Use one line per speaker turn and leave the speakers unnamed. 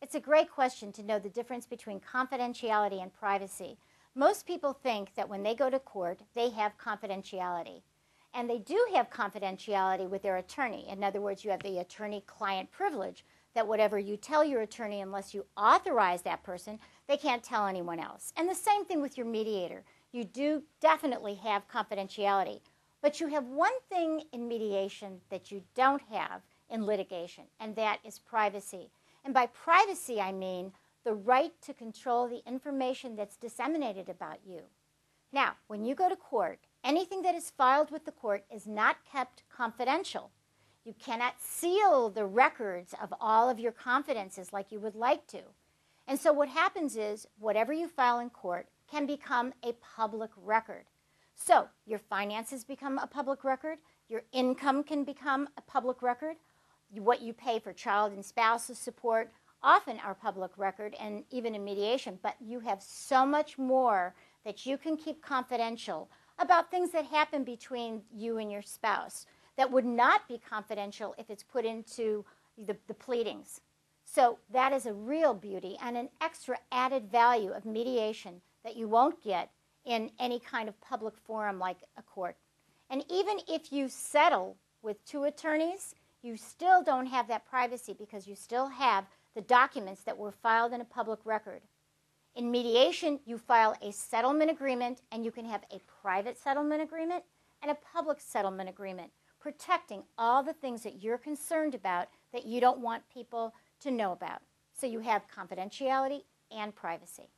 It's a great question to know the difference between confidentiality and privacy. Most people think that when they go to court, they have confidentiality. And they do have confidentiality with their attorney. In other words, you have the attorney-client privilege that whatever you tell your attorney, unless you authorize that person, they can't tell anyone else. And the same thing with your mediator. You do definitely have confidentiality. But you have one thing in mediation that you don't have in litigation, and that is privacy. And by privacy, I mean the right to control the information that's disseminated about you. Now, when you go to court, anything that is filed with the court is not kept confidential. You cannot seal the records of all of your confidences like you would like to. And so what happens is whatever you file in court can become a public record. So your finances become a public record. Your income can become a public record. What you pay for child and spousal support often are public record, and even in mediation. But you have so much more that you can keep confidential about things that happen between you and your spouse that would not be confidential if it's put into the pleadings. So that is a real beauty and an extra added value of mediation that you won't get in any kind of public forum like a court. And even if you settle with two attorneys, you still don't have that privacy because you still have the documents that were filed in a public record. In mediation, you file a settlement agreement, and you can have a private settlement agreement and a public settlement agreement, protecting all the things that you're concerned about that you don't want people to know about. So you have confidentiality and privacy.